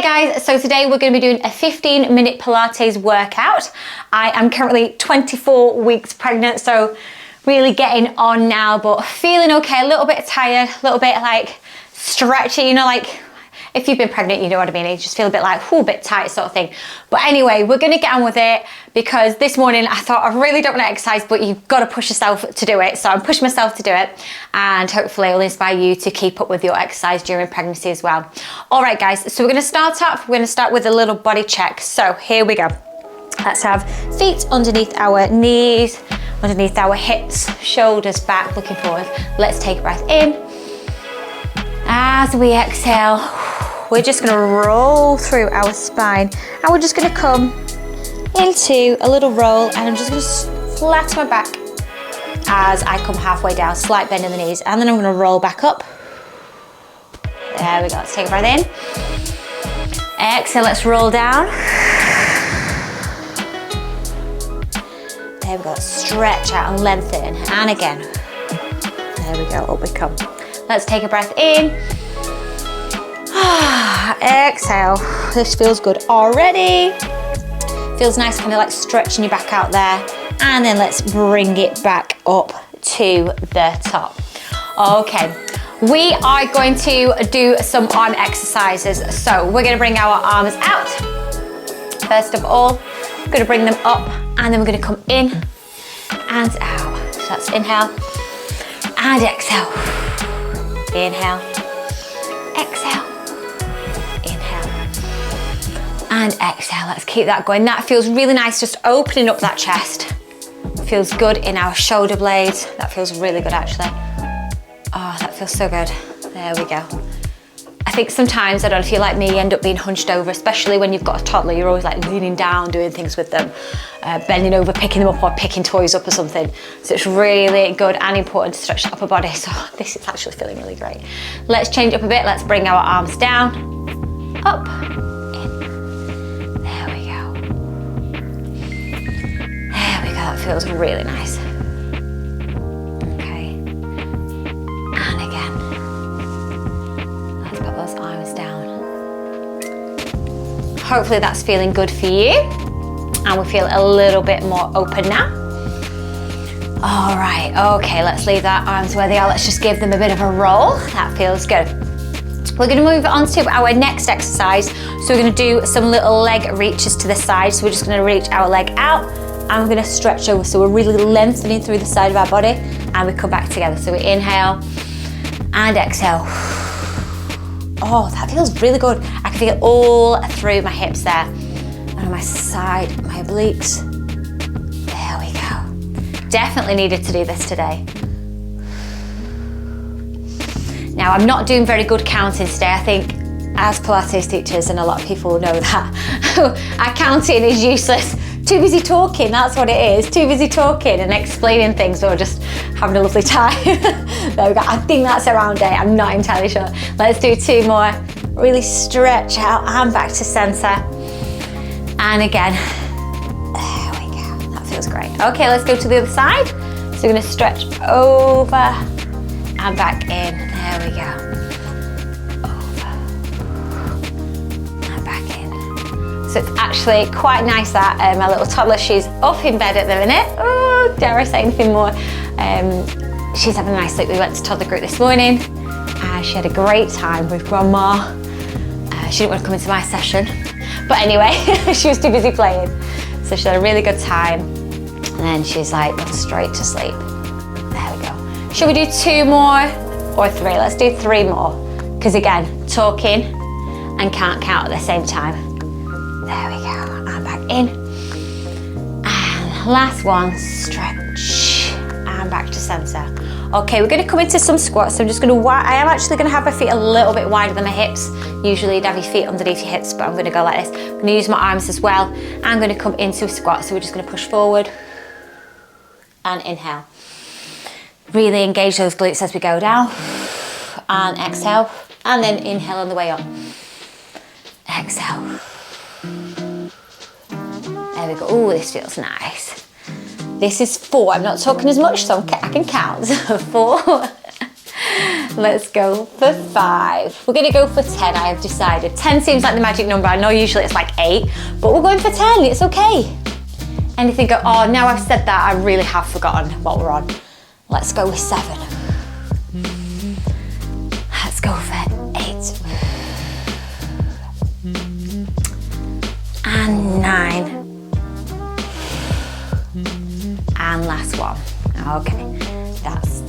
Hi guys, so today we're going to be doing a 15-minute Pilates workout. I am currently 24 weeks pregnant, so really getting on now, but feeling okay, a little bit tired, a little bit like stretchy, you know, like if you've been pregnant, you know what I mean, you just feel a bit like, a bit tight sort of thing. But anyway, we're going to get on with it because this morning I thought I really don't want to exercise, but you've got to push yourself to do it. So I'm pushing myself to do it, and hopefully it'll inspire you to keep up with your exercise during pregnancy as well. All right guys, so we're going to start off, we're going to start with a little body check. So here we go. Let's have feet underneath our knees, underneath our hips, shoulders back, looking forward. Let's take a breath in. As we exhale, we're just going to roll through our spine, and we're just going to come into a little roll, and I'm just going to flatten my back as I come halfway down, slight bend in the knees, and then I'm going to roll back up. There we go. Let's take a breath in. Exhale, let's roll down. There we go. Let's stretch out and lengthen, and again. There we go. Up we come. Let's take a breath in. Exhale. This feels good already. Feels nice, kind of like stretching your back out there. And then let's bring it back up to the top. Okay, we are going to do some arm exercises. So we're going to bring our arms out. First of all, we're going to bring them up, and then we're going to come in and out. So that's inhale and exhale. Inhale, exhale, inhale, and exhale. Let's keep that going. That feels really nice, just opening up that chest. Feels good in our shoulder blades. That feels really good actually. Oh, that feels so good. There we go. I think sometimes, I don't know if you're like me, you end up being hunched over, especially when you've got a toddler. You're always like leaning down, doing things with them, bending over, picking them up, or picking toys up or something. So it's really good and important to stretch the upper body. So this is actually feeling really great. Let's change up a bit. Let's bring our arms down, up, in. There we go. There we go. That feels really nice. Okay. And again. Let's put those arms down. Hopefully that's feeling good for you, and we feel a little bit more open now. All right, okay, let's leave our arms where they are. Let's just give them a bit of a roll. That feels good. We're going to move on to our next exercise. So we're going to do some little leg reaches to the side. So we're just going to reach our leg out, and we're going to stretch over. So we're really lengthening through the side of our body, and we come back together. So we inhale and exhale. Oh, that feels really good. I can feel it all through my hips there, and on my side, my obliques. There we go. Definitely needed to do this today. Now, I'm not doing very good counting today. I think as Pilates teachers, and a lot of people know that, our counting is useless. Too busy talking, that's what it is. Too busy talking and explaining things, or just having a lovely time. There we go. I think that's around it. I'm not entirely sure. Let's do two more. Really stretch out and back to center. And again. There we go. That feels great. Okay, let's go to the other side. So we're going to stretch over and back in. There we go. So it's actually quite nice that my little toddler, she's up in bed at the minute. Oh, dare I say anything more? She's having a nice sleep. We went to toddler group this morning. She had a great time with grandma. She didn't want to come into my session. But anyway, she was too busy playing. So she had a really good time. And then she's like, gone straight to sleep. There we go. Should we do two more or three? Let's do three more. Because again, talking and can't count at the same time. There we go, and back in. And last one, stretch, and back to center. Okay, we're gonna come into some squats. So I am actually gonna have my feet a little bit wider than my hips. Usually you'd have your feet underneath your hips, but I'm gonna go like this. I'm gonna use my arms as well. I'm gonna come into a squat, so we're just gonna push forward and inhale. Really engage those glutes as we go down. And exhale, and then inhale on the way up. Exhale. There we go. Oh, this feels nice. This is 4. I'm not talking as much, so I can count. 4. Let's go for 5. We're gonna go for 10, I have decided. 10 seems like the magic number. I know usually it's like 8, but we're going for 10, it's okay. Anything go, oh, now I've said that, I really have forgotten what we're on. Let's go with 7. Let's go for 8. And 9. And last one. Okay, that's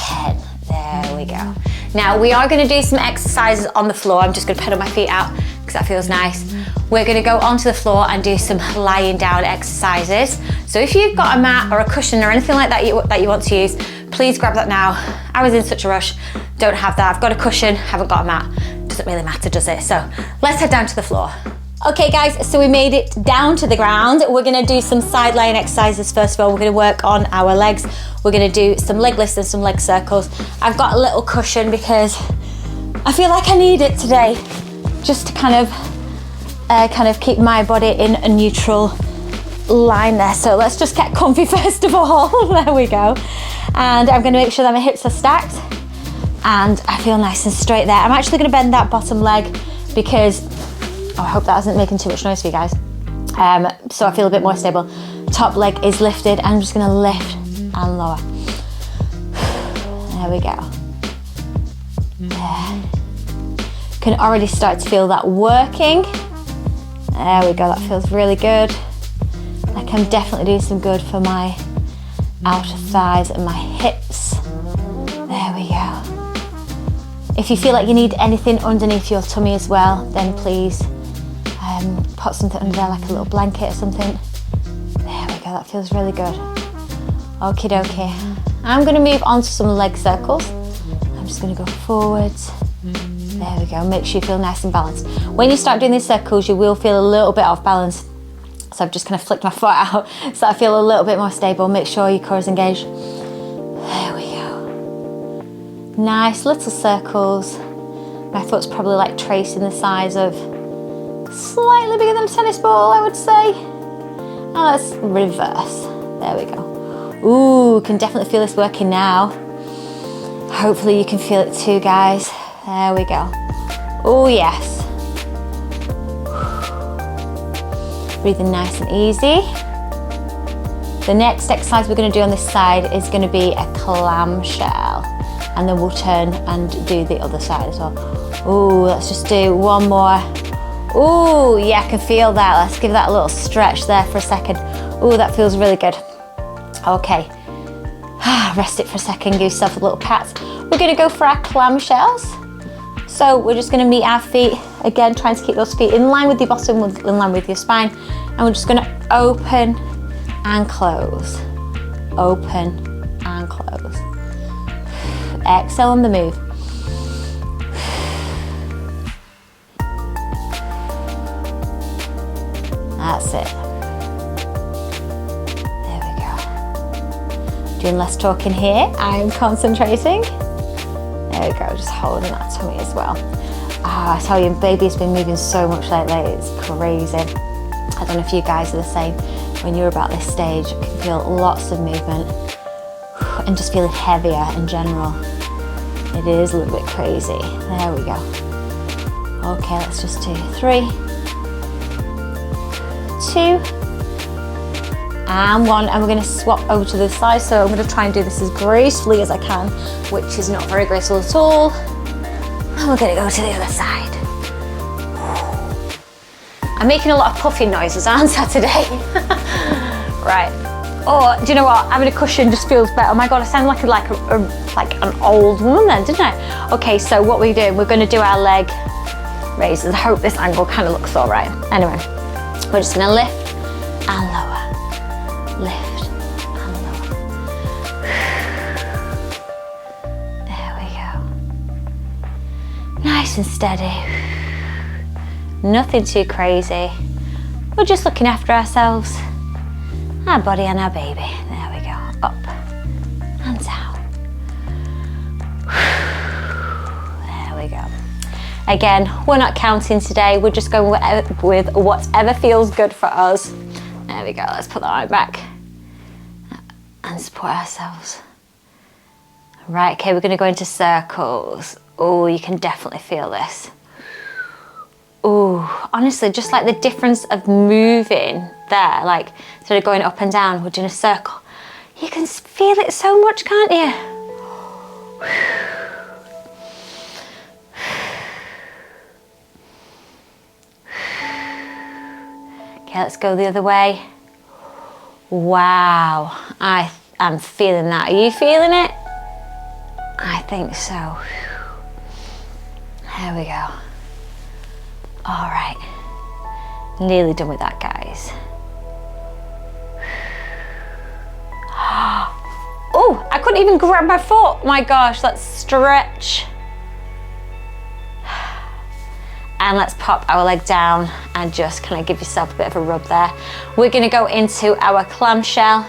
10. There we go. Now we are going to do some exercises on the floor. I'm just going to pedal my feet out because that feels nice. We're going to go onto the floor and do some lying down exercises. So if you've got a mat or a cushion or anything like that that you want to use, please grab that now. I was in such a rush, don't have that. I've got a cushion, haven't got a mat. Doesn't really matter, does it? So let's head down to the floor. Okay guys, so we made it down to the ground. We're gonna do some side lying exercises first of all. We're gonna work on our legs. We're gonna do some leg lifts and some leg circles. I've got a little cushion because I feel like I need it today, just to kind of keep my body in a neutral line there. So let's just get comfy first of all. There we go. And I'm gonna make sure that my hips are stacked and I feel nice and straight there. I'm actually gonna bend that bottom leg because, oh, I hope that isn't making too much noise for you guys. So I feel a bit more stable. Top leg is lifted. I'm just gonna lift and lower. There we go. There. Can already start to feel that working. There we go, that feels really good. Like I'm definitely doing some good for my outer thighs and my hips. There we go. If you feel like you need anything underneath your tummy as well, then please put something under there, like a little blanket or something. There we go, that feels really good. Okie dokie. I'm gonna move on to some leg circles. I'm just gonna go forwards. There we go, make sure you feel nice and balanced. When you start doing these circles, you will feel a little bit off balance. So I've just kind of flicked my foot out so I feel a little bit more stable. Make sure your core is engaged. There we go. Nice little circles. My foot's probably like tracing the size of slightly bigger than a tennis ball, I would say. Now let's reverse. There we go. Ooh, can definitely feel this working now. Hopefully you can feel it too, guys. There we go. Oh yes. Breathing nice and easy. The next exercise we're going to do on this side is going to be a clamshell, and then we'll turn and do the other side as well. Ooh, let's just do one more. Ooh, yeah, I can feel that. Let's give that a little stretch there for a second. Ooh, that feels really good. Okay, rest it for a second, give yourself a little pat. We're going to go for our clamshells. So we're just going to meet our feet, again trying to keep those feet in line with your bottom, in line with your spine, and we're just going to open and close, open and close. Exhale on the move. That's it. There we go. Doing less talking here, I'm concentrating. There we go, just holding that tummy as well. I tell you, baby's been moving so much lately, it's crazy. I don't know if you guys are the same. When you're about this stage, you can feel lots of movement and just feeling heavier in general. It is a little bit crazy. There we go. Okay, let's just do 3, 2, and 1, and we're going to swap over to the side. So I'm going to try and do this as gracefully as I can, which is not very graceful at all. And we're going to go to the other side. I'm making a lot of puffing noises, aren't I, today? Right. Oh, do you know what? Having a cushion just feels better. Oh my God, I sound like an old woman then, didn't I? Okay, so what we're doing, we're going to do our leg raises. I hope this angle kind of looks all right. Anyway, we're just going to lift and lower. Lift and lower. There we go. Nice and steady. Nothing too crazy. We're just looking after ourselves, our body and our baby. There we go. Up and down. There we go. Again, we're not counting today. We're just going with whatever feels good for us. There we go. Let's put that arm back and support ourselves. Right, okay, we're gonna go into circles. Oh, you can definitely feel this. Oh, honestly, just like the difference of moving there, like instead of going up and down, we're doing a circle. You can feel it so much, can't you? Okay, let's go the other way. Wow, I am feeling that. Are you feeling it? I think so. There we go. All right, nearly done with that, guys. Oh, I couldn't even grab my foot. My gosh, let's stretch. And let's pop our leg down and just kind of give yourself a bit of a rub there. We're gonna go into our clamshell.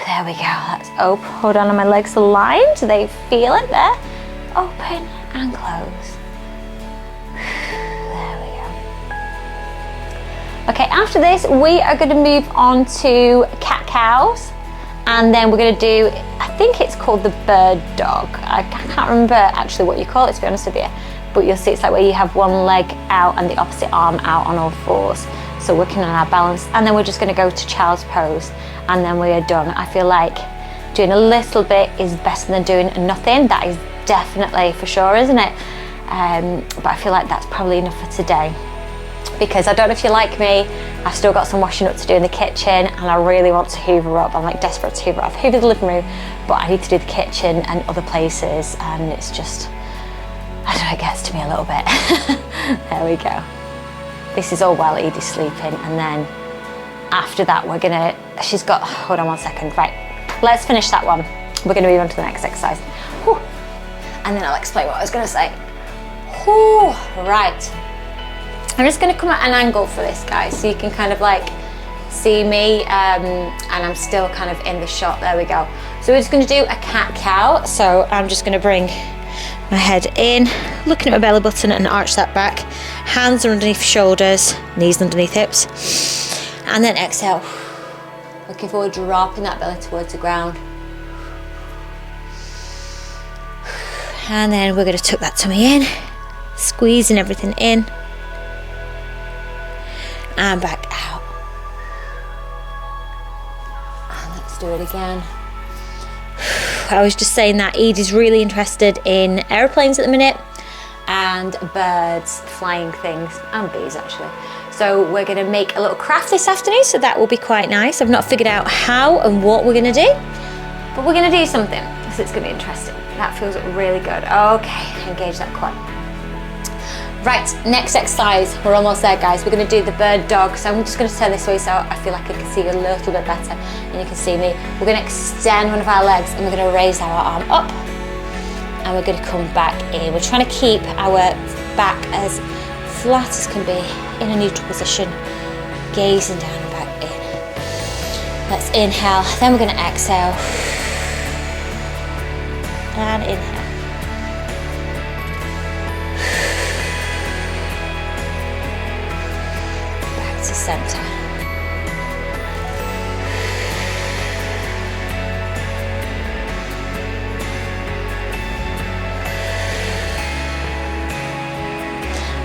There we go, let's open. Hold on, my legs aligned. Do they feel it there? Open and close. There we go. Okay, after this, we are gonna move on to cat-cows. And then we're gonna do, I think it's called the bird dog. I can't remember actually what you call it, to be honest with you. But you'll see it's like where you have one leg out and the opposite arm out on all fours. So working on our balance. And then we're just gonna go to child's pose. And then we are done. I feel like doing a little bit is better than doing nothing. That is definitely for sure, isn't it? But I feel like that's probably enough for today. Because I don't know if you're like me, I've still got some washing up to do in the kitchen and I really want to hoover up. I'm like desperate to hoover up. I've hoovered the living room, but I need to do the kitchen and other places, and it's just, I don't know, it gets to me a little bit. There we go. This is all while Edie's sleeping, and then after that we're gonna, she's got, hold on one second, right, let's finish that one. We're gonna move on to the next exercise. Whew. And then I'll explain what I was gonna say. Whew. Right. I'm just gonna come at an angle for this, guys, so you can kind of like see me, and I'm still kind of in the shot. There we go. So we're just gonna do a cat-cow. So I'm just gonna bring my head in, looking at my belly button and arch that back. Hands are underneath shoulders, knees underneath hips. And then exhale. Looking forward, dropping that belly towards the ground. And then we're gonna tuck that tummy in, squeezing everything in. And back out. And let's do it again. I was just saying that Edie's really interested in airplanes at the minute and birds, flying things, and bees actually. So we're gonna make a little craft this afternoon, so that will be quite nice. I've not figured out how and what we're gonna do, but we're gonna do something, so it's gonna be interesting. That feels really good. Okay, engage that quad. Right, next exercise. We're almost there, guys. We're gonna do the bird dog. So I'm just gonna turn this way so I feel like I can see you a little bit better and you can see me. We're gonna extend one of our legs and we're gonna raise our arm up and we're gonna come back in. We're trying to keep our back as flat as can be in a neutral position, gazing down and back in. Let's inhale, then we're gonna exhale. And inhale. To center.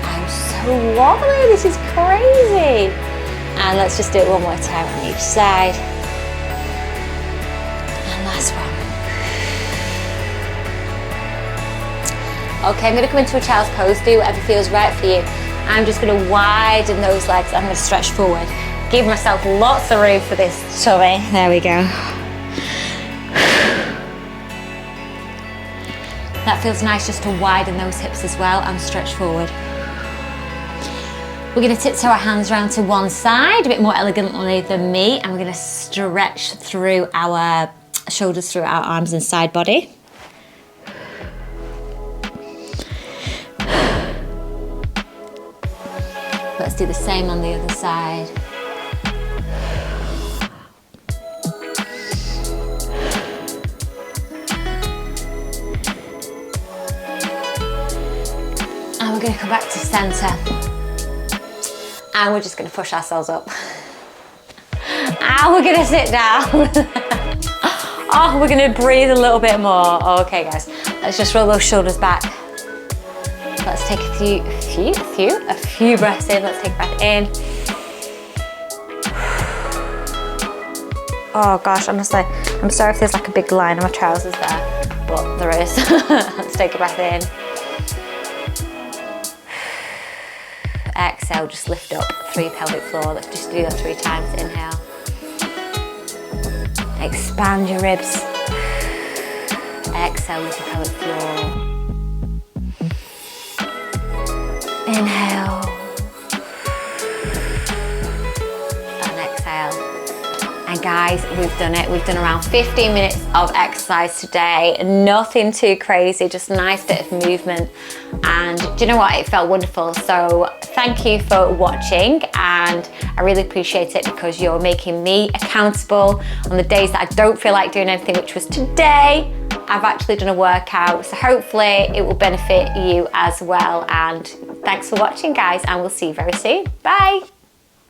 I'm so wobbly, this is crazy. And let's just do it one more time on each side. And last one. Okay, I'm going to come into a child's pose, do whatever feels right for you. I'm just going to widen those legs. I'm going to stretch forward. Give myself lots of room for this tummy. There we go. That feels nice just to widen those hips as well and stretch forward. We're going to tiptoe our hands around to one side, a bit more elegantly than me, and we're going to stretch through our shoulders, through our arms and side body. Let's do the same on the other side. And we're going to come back to center. And we're just going to push ourselves up. And we're going to sit down. Oh, we're gonna breathe a little bit more. Okay guys, let's just roll those shoulders back. Let's take a few breaths in. Let's take a breath in. Oh gosh, honestly, I'm sorry if there's like a big line on my trousers there, but there is. Let's take a breath in. Exhale, just lift up through your pelvic floor. Let's just do that 3 times. Inhale. Expand your ribs. Exhale, lift your pelvic floor. Inhale. And exhale. And guys, we've done it. We've done around 15 minutes of exercise today. Nothing too crazy, just a nice bit of movement. And do you know what? It felt wonderful. So thank you for watching, and I really appreciate it because you're making me accountable on the days that I don't feel like doing anything, which was today. I've actually done a workout, so hopefully it will benefit you as well. And thanks for watching, guys, and we'll see you very soon. Bye.